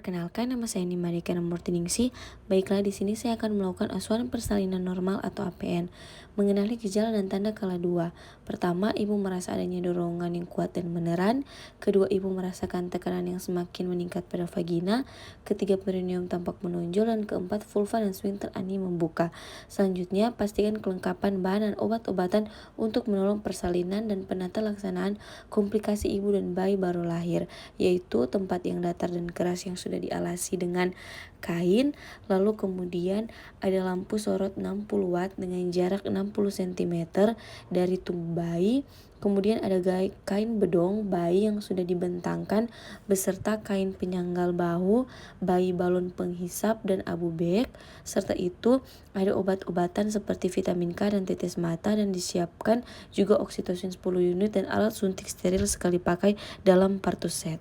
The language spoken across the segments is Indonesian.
Perkenalkan, nama saya Nimarika Murtiningsih. Baiklah, di sini saya akan melakukan asuhan persalinan normal atau APN. Mengenali gejala dan tanda kala 2. Pertama, ibu merasa adanya dorongan yang kuat dan meneran. Kedua, ibu merasakan tekanan yang semakin meningkat pada vagina. Ketiga, perineum tampak menonjol. Dan keempat, vulva dan sphincter ani membuka. Selanjutnya, pastikan kelengkapan bahan dan obat-obatan untuk menolong persalinan dan penata laksanaan komplikasi ibu dan bayi baru lahir, yaitu tempat yang datar dan keras yang sudah dialasi dengan kain. Lalu kemudian ada lampu sorot 60 watt dengan jarak 60 cm dari tubuh bayi. Kemudian ada kain bedong bayi yang sudah dibentangkan beserta kain penyanggal bahu, bayi balon penghisap dan abu bek. Serta itu ada obat-obatan seperti vitamin K dan tetes mata, dan disiapkan juga oksitosin 10 unit dan alat suntik steril sekali pakai dalam partuset.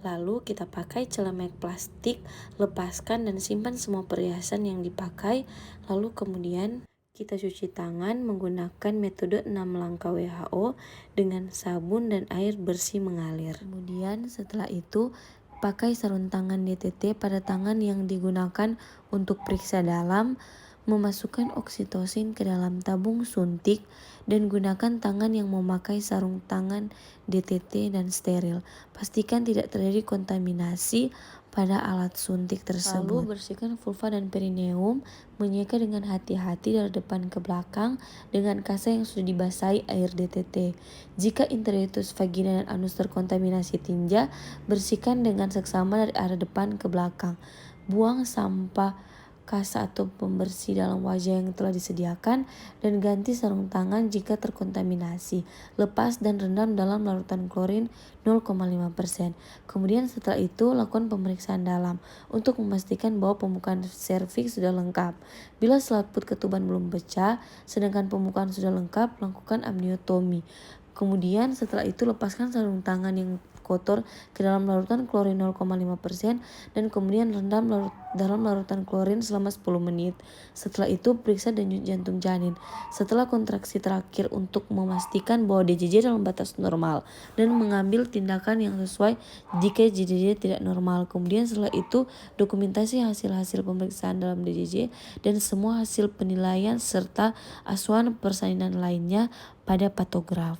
Lalu kita pakai celemek plastik, lepaskan dan simpan semua perhiasan yang dipakai. Lalu kemudian kita cuci tangan menggunakan metode 6 langkah WHO dengan sabun dan air bersih mengalir. Kemudian setelah itu pakai sarung tangan DTT pada tangan yang digunakan untuk periksa dalam, memasukkan oksitosin ke dalam tabung suntik, dan gunakan tangan yang memakai sarung tangan DTT dan steril. Pastikan tidak terjadi kontaminasi pada alat suntik tersebut. Lalu bersihkan vulva dan perineum, menyeka dengan hati-hati dari depan ke belakang dengan kasa yang sudah dibasahi air DTT. Jika introitus vagina dan anus terkontaminasi tinja, bersihkan dengan seksama dari arah depan ke belakang. Buang sampah kasa atau pembersih dalam wajah yang telah disediakan, dan ganti sarung tangan jika terkontaminasi. Lepas dan rendam dalam larutan klorin 0,5%. Kemudian setelah itu lakukan pemeriksaan dalam untuk memastikan bahwa pembukaan serviks sudah lengkap. Bila selaput ketuban belum pecah sedangkan pembukaan sudah lengkap, lakukan amniotomi. Kemudian setelah itu lepaskan sarung tangan yang kotor ke dalam larutan klorin 0,5% dan kemudian rendam dalam larutan klorin selama 10 menit. Setelah itu periksa denyut jantung janin setelah kontraksi terakhir untuk memastikan bahwa DJJ dalam batas normal dan mengambil tindakan yang sesuai jika DJJ tidak normal. Kemudian setelah itu dokumentasi hasil-hasil pemeriksaan dalam DJJ dan semua hasil penilaian serta asuhan persalinan lainnya pada patograf.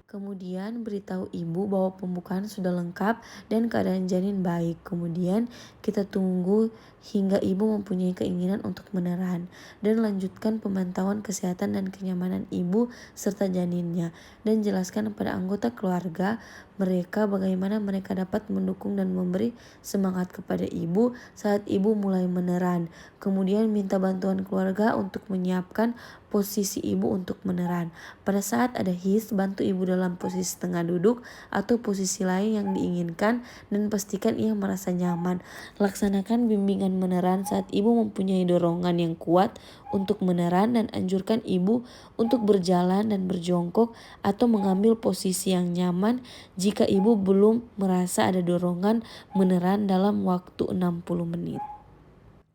Kemudian beritahu ibu bahwa pembukaan sudah lengkap dan keadaan janin baik. Kemudian kita tunggu hingga ibu mempunyai keinginan untuk meneran, dan lanjutkan pemantauan kesehatan dan kenyamanan ibu serta janinnya, dan jelaskan kepada anggota keluarga mereka bagaimana mereka dapat mendukung dan memberi semangat kepada ibu saat ibu mulai meneran. Kemudian minta bantuan keluarga untuk menyiapkan posisi ibu untuk meneran. Pada saat ada his, bantu ibu dalam posisi tengah duduk atau posisi lain yang diinginkan, dan pastikan ia merasa nyaman. Laksanakan bimbingan meneran saat ibu mempunyai dorongan yang kuat untuk meneran, dan anjurkan ibu untuk berjalan dan berjongkok atau mengambil posisi yang nyaman jika ibu belum merasa ada dorongan meneran dalam waktu 60 menit.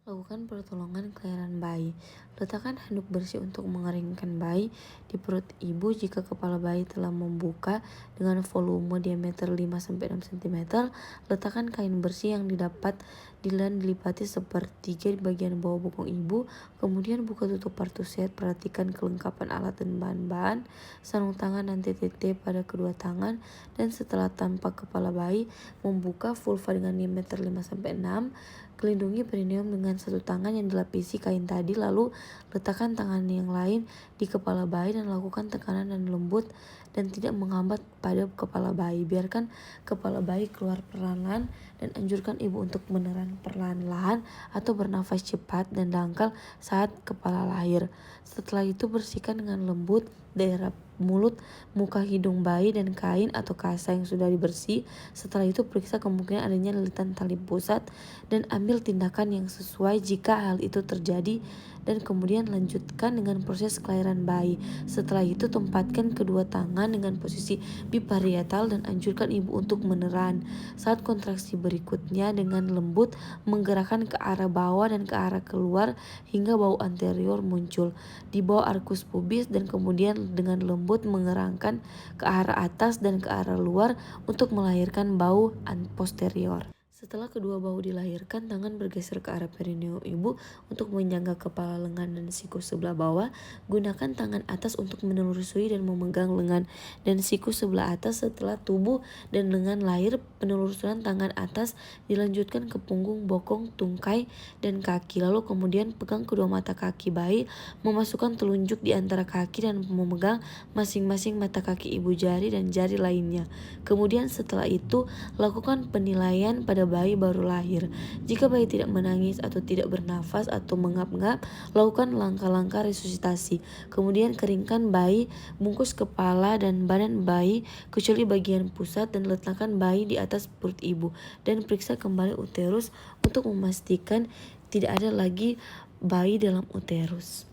Lakukan pertolongan kelahiran bayi. Letakkan handuk bersih untuk mengeringkan bayi di perut ibu jika kepala bayi telah membuka dengan volume diameter 5-6 cm. Letakkan kain bersih yang didapat dilipati sepertiga di bagian bawah bokong ibu. Kemudian buka tutup partuset. Perhatikan kelengkapan alat dan bahan-bahan, sarung tangan dan TTT pada kedua tangan. Dan setelah tampak kepala bayi, membuka vulva dengan diameter 5-6. Kelindungi perineum dengan satu tangan yang dilapisi kain tadi, lalu letakkan tangan yang lain di kepala bayi dan lakukan tekanan dan lembut dan tidak menghambat pada kepala bayi. Biarkan kepala bayi keluar perlahan dan anjurkan ibu untuk meneran perlahan-lahan atau bernafas cepat dan dangkal saat kepala lahir. Setelah itu bersihkan dengan lembut daerah mulut, muka, hidung bayi dan kain atau kasa yang sudah dibersih. Setelah itu periksa kemungkinan adanya lilitan tali pusat dan ambil tindakan yang sesuai jika hal itu terjadi, dan kemudian lanjutkan dengan proses kelahiran bayi. Setelah itu tempatkan kedua tangan dengan posisi biparietal dan anjurkan ibu untuk meneran. Saat kontraksi berikutnya dengan lembut menggerakkan ke arah bawah dan ke arah keluar hingga bau anterior muncul di bawah arkus pubis, dan kemudian dengan lembut mengerangkan ke arah atas dan ke arah luar untuk melahirkan bau posterior. Setelah kedua bahu dilahirkan, tangan bergeser ke arah perineum ibu untuk menyangga kepala, lengan, dan siku sebelah bawah. Gunakan tangan atas untuk menelusuri dan memegang lengan dan siku sebelah atas. Setelah tubuh dan lengan lahir, penelusuran tangan atas dilanjutkan ke punggung, bokong, tungkai, dan kaki. Lalu kemudian pegang kedua mata kaki bayi, memasukkan telunjuk di antara kaki dan memegang masing-masing mata kaki ibu, jari, dan jari lainnya. Kemudian setelah itu, lakukan penilaian pada bayi baru lahir. Jika bayi tidak menangis atau tidak bernafas atau mengap-ngap, lakukan langkah-langkah resusitasi. Kemudian keringkan bayi, bungkus kepala dan badan bayi kecuali bagian pusat, dan letakkan bayi di atas perut ibu dan periksa kembali uterus untuk memastikan tidak ada lagi bayi dalam uterus.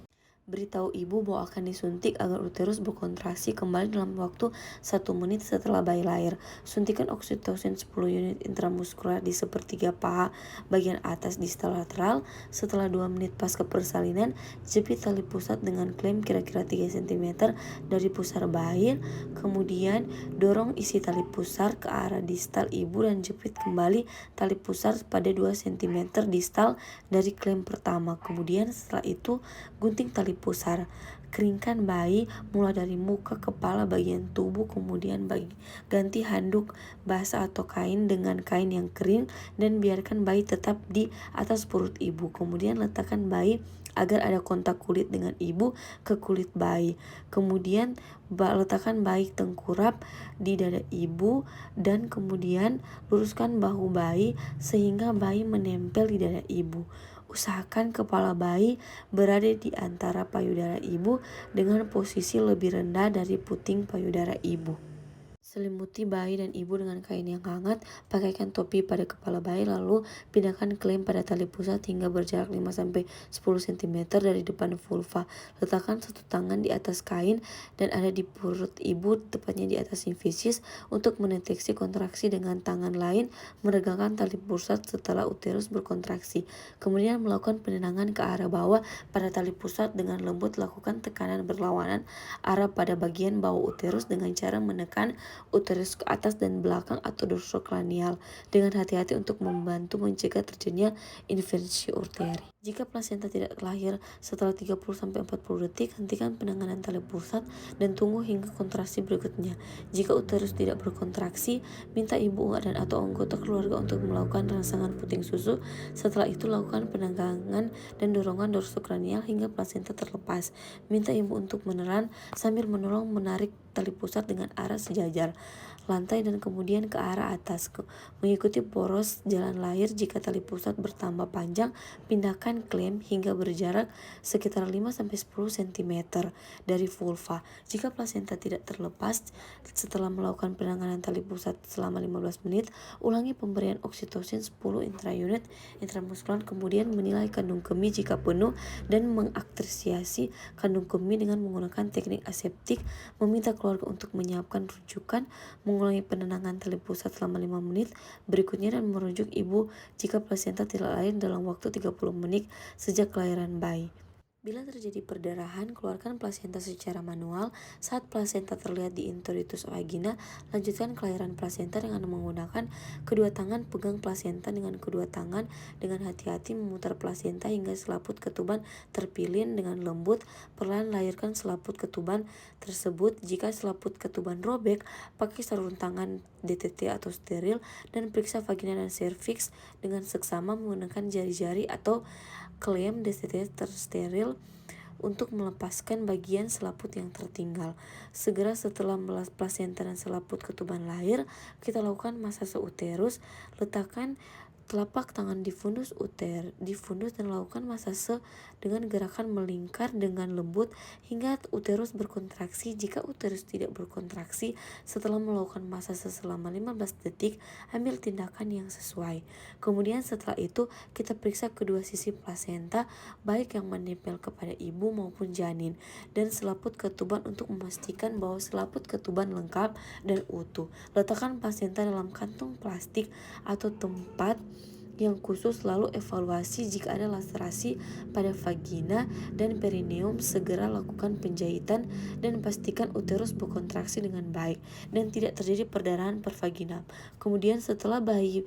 Beritahu ibu bahwa akan disuntik agar uterus berkontraksi kembali dalam waktu 1 menit setelah bayi lahir. Suntikan oksitosin 10 unit intramuskular di sepertiga paha bagian atas distal lateral. Setelah 2 menit pasca persalinan, jepit tali pusat dengan klem kira-kira 3 cm dari pusar bayi. Kemudian dorong isi tali pusar ke arah distal ibu dan jepit kembali tali pusar pada 2 cm distal dari klem pertama. Kemudian setelah itu gunting tali pusar. Keringkan bayi mulai dari muka, kepala, bagian tubuh, kemudian ganti handuk basah atau kain dengan kain yang kering dan biarkan bayi tetap di atas perut ibu. Kemudian letakkan bayi agar ada kontak kulit dengan ibu ke kulit bayi. Kemudian letakkan bayi tengkurap di dada ibu dan kemudian luruskan bahu bayi sehingga bayi menempel di dada ibu. Usahakan kepala bayi berada di antara payudara ibu dengan posisi lebih rendah dari puting payudara ibu. Selimuti bayi dan ibu dengan kain yang hangat, pakaikan topi pada kepala bayi, lalu pindahkan klem pada tali pusat hingga berjarak 5-10 cm dari depan vulva. Letakkan satu tangan di atas kain dan ada di perut ibu, tepatnya di atas simfisis, untuk mendeteksi kontraksi. Dengan tangan lain meregangkan tali pusat setelah uterus berkontraksi. Kemudian melakukan penenangan ke arah bawah pada tali pusat dengan lembut. Lakukan tekanan berlawanan arah pada bagian bawah uterus dengan cara menekan uterus ke atas dan belakang atau dorsokranial dengan hati-hati untuk membantu mencegah terjadinya inversi arteri. Jika plasenta tidak lahir setelah 30-40 detik, hentikan penanganan tali pusat dan tunggu hingga kontraksi berikutnya. Jika uterus tidak berkontraksi, minta ibu dan atau anggota keluarga untuk melakukan rangsangan puting susu. Setelah itu lakukan penegangan dan dorongan dorsokranial hingga plasenta terlepas. Minta ibu untuk menelan sambil menolong menarik tali pusat dengan arah sejajar lantai dan kemudian ke arah atas, mengikuti poros jalan lahir. Jika tali pusat bertambah panjang, pindahkan klem hingga berjarak sekitar 5-10 cm dari vulva. Jika plasenta tidak terlepas setelah melakukan penanganan tali pusat selama 15 menit, ulangi pemberian oksitosin 10 intraunit intramuskular, kemudian menilai kandung kemih jika penuh dan mengapresiasi kandung kemih dengan menggunakan teknik aseptik. Meminta keluarga untuk menyiapkan rujukan, mengulangi penenangan tali pusat selama 5 menit berikutnya dan merujuk ibu jika plasenta tidak lahir dalam waktu 30 menit sejak kelahiran bayi. Bila terjadi perdarahan, keluarkan plasenta secara manual. Saat plasenta terlihat di introitus vagina, lanjutkan kelahiran plasenta dengan menggunakan kedua tangan. Pegang plasenta dengan kedua tangan dengan hati-hati, memutar plasenta hingga selaput ketuban terpilin dengan lembut. Perlahan lahirkan selaput ketuban tersebut. Jika selaput ketuban robek, pakai sarung tangan DTT atau steril dan periksa vagina dan serviks dengan seksama menggunakan jari-jari atau klem DTT tersteril untuk melepaskan bagian selaput yang tertinggal. Segera setelah plasenta dan selaput ketuban lahir, kita lakukan masase uterus. Letakkan telapak tangan di fundus dan lakukan masase dengan gerakan melingkar dengan lembut hingga uterus berkontraksi. Jika uterus tidak berkontraksi setelah melakukan masase selama 15 detik, ambil tindakan yang sesuai. Kemudian setelah itu kita periksa kedua sisi plasenta, baik yang menempel kepada ibu maupun janin, dan selaput ketuban untuk memastikan bahwa selaput ketuban lengkap dan utuh. Letakkan plasenta dalam kantung plastik atau tempat yang khusus, lalu evaluasi jika ada laserasi pada vagina dan perineum. Segera lakukan penjahitan dan pastikan uterus berkontraksi dengan baik dan tidak terjadi perdarahan per vagina. Kemudian setelah bayi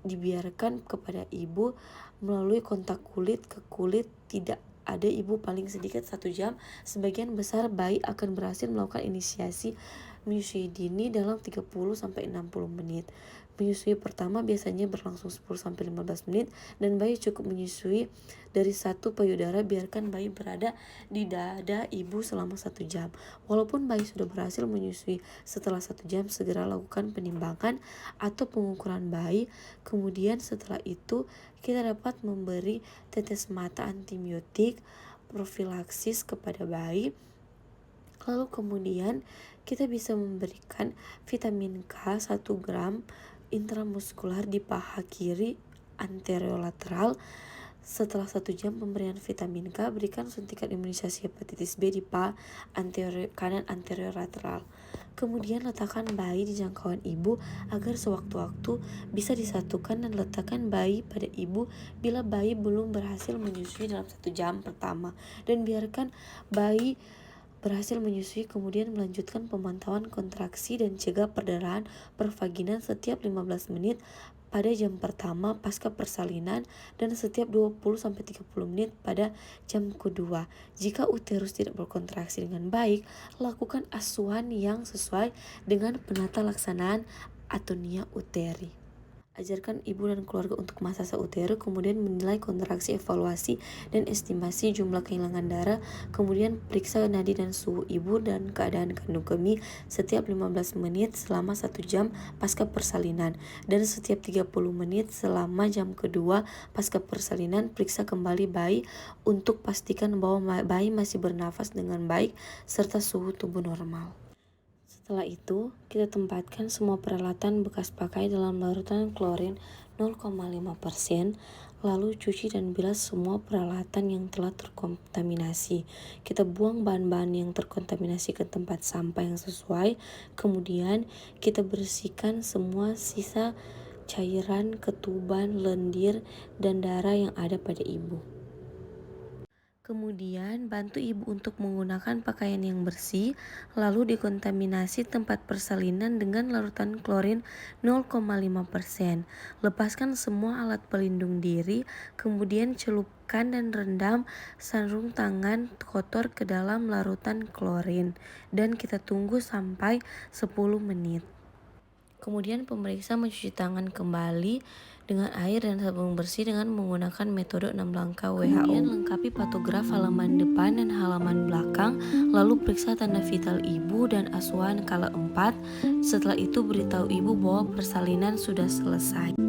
dibiarkan kepada ibu melalui kontak kulit ke kulit. Tidak ada ibu paling sedikit 1 jam. Sebagian besar bayi akan berhasil melakukan inisiasi menyusui dini dalam 30-60 menit. Menyusui pertama biasanya berlangsung 10-15 menit dan bayi cukup menyusui dari 1 payudara. Biarkan bayi berada di dada ibu selama 1 jam. Walaupun bayi sudah berhasil menyusui setelah 1 jam, segera lakukan penimbangan atau pengukuran bayi. Kemudian setelah itu kita dapat memberi tetes mata antibiotik profilaksis kepada bayi. Lalu kemudian kita bisa memberikan vitamin K 1 gram intramuskular di paha kiri anterolateral. Setelah 1 jam pemberian vitamin K, berikan suntikan imunisasi hepatitis B di paha kanan anterolateral. Kemudian letakkan bayi di jangkauan ibu agar sewaktu-waktu bisa disatukan dan letakkan bayi pada ibu bila bayi belum berhasil menyusui dalam 1 jam pertama. Dan biarkan bayi berhasil menyusui, kemudian melanjutkan pemantauan kontraksi dan cegah perdarahan pervaginan setiap 15 menit pada jam pertama pasca persalinan dan setiap 20-30 menit pada jam kedua. Jika uterus tidak berkontraksi dengan baik, lakukan asuhan yang sesuai dengan penata laksanaan atonia uteri. Ajarkan ibu dan keluarga untuk massase utero, kemudian menilai kontraksi, evaluasi, dan estimasi jumlah kehilangan darah. Kemudian periksa nadi dan suhu ibu dan keadaan kandung kemih setiap 15 menit selama 1 jam pasca persalinan. Dan setiap 30 menit selama jam kedua pasca persalinan, periksa kembali bayi untuk pastikan bahwa bayi masih bernafas dengan baik serta suhu tubuh normal. Setelah itu, kita tempatkan semua peralatan bekas pakai dalam larutan klorin 0,5%, lalu cuci dan bilas semua peralatan yang telah terkontaminasi. Kita buang bahan-bahan yang terkontaminasi ke tempat sampah yang sesuai, kemudian kita bersihkan semua sisa cairan, ketuban, lendir, dan darah yang ada pada ibu. Kemudian, bantu ibu untuk menggunakan pakaian yang bersih, lalu dekontaminasi tempat persalinan dengan larutan klorin 0,5%. Lepaskan semua alat pelindung diri, kemudian celupkan dan rendam sarung tangan kotor ke dalam larutan klorin, dan kita tunggu sampai 10 menit. Kemudian pemeriksa mencuci tangan kembali dengan air dan sabun bersih dengan menggunakan metode 6 langkah WHO. Kemudian lengkapi patograf halaman depan dan halaman belakang, lalu periksa tanda vital ibu dan asuhan kala 4. Setelah itu beritahu ibu bahwa persalinan sudah selesai.